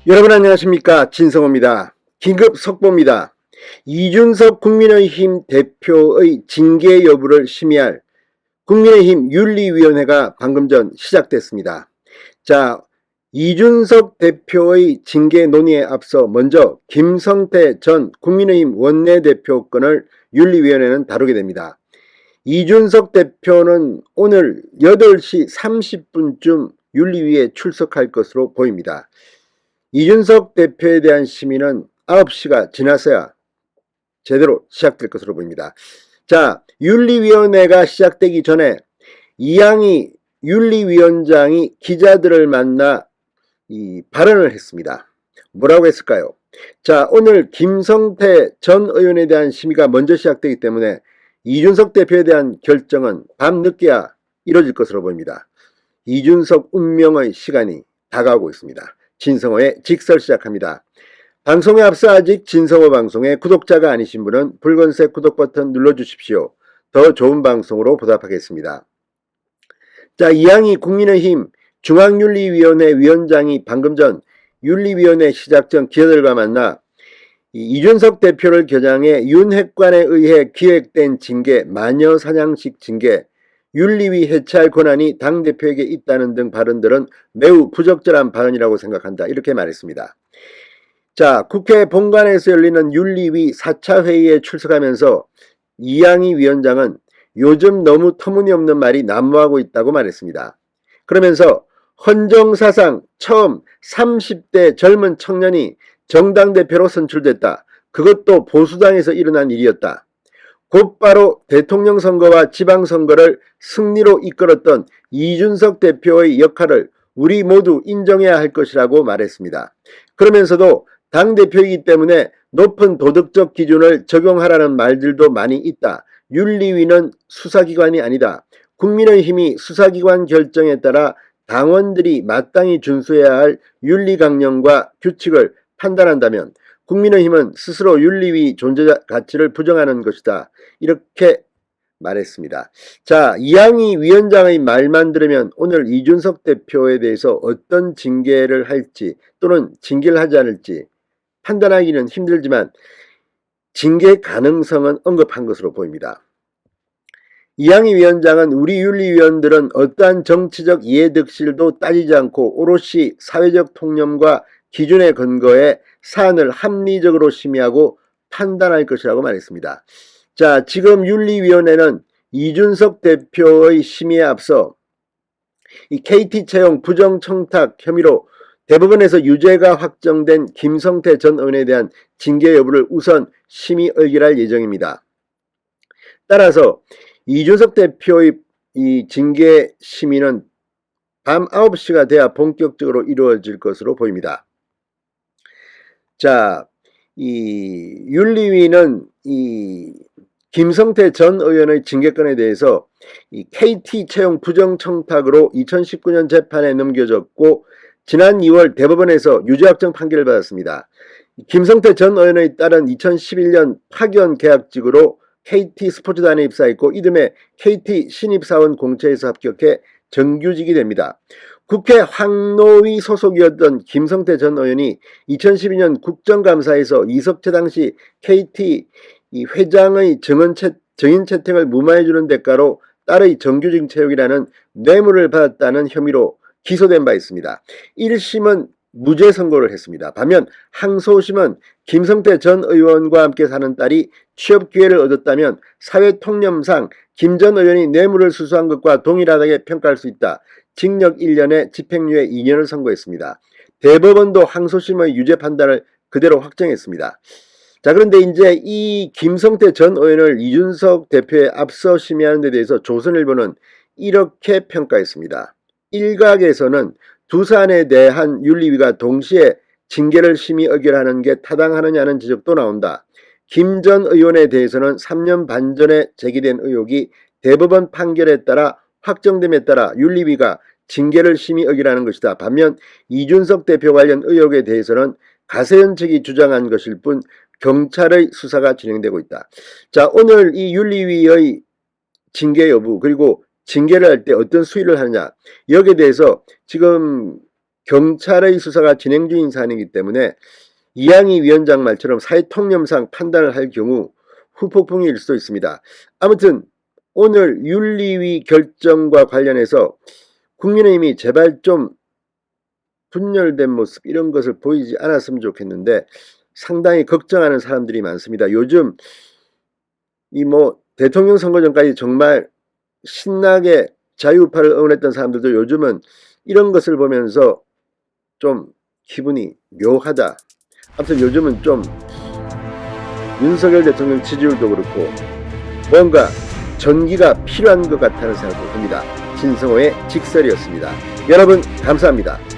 여러분 안녕하십니까, 진성호입니다. 긴급 속보입니다. 이준석 국민의힘 대표의 징계 여부를 심의할 국민의힘 윤리위원회가 방금 전 시작됐습니다. 자, 이준석 대표의 징계 논의에 앞서 먼저 김성태 전 국민의힘 원내대표권을 윤리위원회는 다루게 됩니다. 이준석 대표는 오늘 8시 30분쯤 윤리위에 출석할 것으로 보입니다. 이준석 대표에 대한 심의는 9시가 지나서야 제대로 시작될 것으로 보입니다. 자, 윤리위원회가 시작되기 전에 이양희 윤리위원장이 기자들을 만나 발언을 했습니다. 뭐라고 했을까요? 자, 오늘 김성태 전 의원에 대한 심의가 먼저 시작되기 때문에 이준석 대표에 대한 결정은 밤늦게야 이뤄질 것으로 보입니다. 이준석 운명의 시간이 다가오고 있습니다. 진성호의 직설 시작합니다. 방송에 앞서 아직 진성호 방송의 구독자가 아니신 분은 붉은색 구독 버튼 눌러주십시오. 더 좋은 방송으로 보답하겠습니다. 자, 이양희 국민의힘 중앙윤리위원회 위원장이 방금 전 윤리위원회 시작 전 기자들과 만나 이준석 대표를 겨냥해 윤핵관에 의해 기획된 징계, 마녀사냥식 징계, 윤리위 해체할 권한이 당대표에게 있다는 등 발언들은 매우 부적절한 발언이라고 생각한다. 이렇게 말했습니다. 자, 국회 본관에서 열리는 윤리위 4차 회의에 출석하면서 이양희 위원장은 요즘 너무 터무니없는 말이 난무하고 있다고 말했습니다. 그러면서 헌정사상 처음 30대 젊은 청년이 정당대표로 선출됐다. 그것도 보수당에서 일어난 일이었다. 곧바로 대통령 선거와 지방선거를 승리로 이끌었던 이준석 대표의 역할을 우리 모두 인정해야 할 것이라고 말했습니다. 그러면서도 당대표이기 때문에 높은 도덕적 기준을 적용하라는 말들도 많이 있다. 윤리위는 수사기관이 아니다. 국민의힘이 수사기관 결정에 따라 당원들이 마땅히 준수해야 할 윤리강령과 규칙을 판단한다면 국민의힘은 스스로 윤리위 존재 가치를 부정하는 것이다. 이렇게 말했습니다. 자, 이양희 위원장의 말만 들으면 오늘 이준석 대표에 대해서 어떤 징계를 할지 또는 징계를 하지 않을지 판단하기는 힘들지만 징계 가능성은 언급한 것으로 보입니다. 이양희 위원장은 우리 윤리위원들은 어떠한 정치적 이해득실도 따지지 않고 오롯이 사회적 통념과 기준에 근거해 사안을 합리적으로 심의하고 판단할 것이라고 말했습니다. 자, 지금 윤리위원회는 이준석 대표의 심의에 앞서 이 KT 채용 부정청탁 혐의로 대법원에서 유죄가 확정된 김성태 전 의원에 대한 징계 여부를 우선 심의 의결할 예정입니다. 따라서 이준석 대표의 이 징계 심의는 밤 9시가 돼야 본격적으로 이루어질 것으로 보입니다. 자, 이 윤리위는 이 김성태 전 의원의 징계건에 대해서 이 KT 채용 부정청탁으로 2019년 재판에 넘겨졌고 지난 2월 대법원에서 유죄 확정 판결을 받았습니다. 김성태 전 의원의 딸은 2011년 파견 계약직으로 KT 스포츠단에 입사했고 이듬해 KT 신입사원 공채에서 합격해 정규직이 됩니다. 국회 황노위 소속이었던 김성태 전 의원이 2012년 국정감사에서 이석채 당시 KT 이 회장의 정인 채택을 무마해주는 대가로 딸의 정규직 채용이라는 뇌물을 받았다는 혐의로 기소된 바 있습니다. 1심은 무죄 선고를 했습니다. 반면 항소심은 김성태 전 의원과 함께 사는 딸이 취업 기회를 얻었다면 사회통념상 김 전 의원이 뇌물을 수수한 것과 동일하게 평가할 수 있다. 징역 1년에 집행유예 2년을 선고했습니다. 대법원도 항소심의 유죄 판단을 그대로 확정했습니다. 자, 그런데 이제 이 김성태 전 의원을 이준석 대표에 앞서 심의하는 데 대해서 조선일보는 이렇게 평가했습니다. 일각에서는 두 사안에 대한 윤리위가 동시에 징계를 심의 의결하는 게 타당하느냐는 지적도 나온다. 김 전 의원에 대해서는 3년 반 전에 제기된 의혹이 대법원 판결에 따라 확정됨에 따라 윤리위가 징계를 심의 의결하는 것이다. 반면 이준석 대표 관련 의혹에 대해서는 가세현 측이 주장한 것일 뿐 경찰의 수사가 진행되고 있다. 자, 오늘 이 윤리위의 징계 여부 그리고 징계를 할 때 어떤 수위를 하느냐 여기에 대해서 지금 경찰의 수사가 진행 중인 사안이기 때문에 이양희 위원장 말처럼 사회통념상 판단을 할 경우 후폭풍일 수도 있습니다. 아무튼 오늘 윤리위 결정과 관련해서 국민의힘이 제발 좀 분열된 모습 이런 것을 보이지 않았으면 좋겠는데 상당히 걱정하는 사람들이 많습니다. 요즘 이 대통령 선거 전까지 정말 신나게 자유우파를 응원했던 사람들도 요즘은 이런 것을 보면서 좀 기분이 묘하다. 아무튼 요즘은 좀 윤석열 대통령 지지율도 그렇고 뭔가 전기가 필요한 것 같다는 생각도 듭니다. 진성호의 직설이었습니다. 여러분 감사합니다.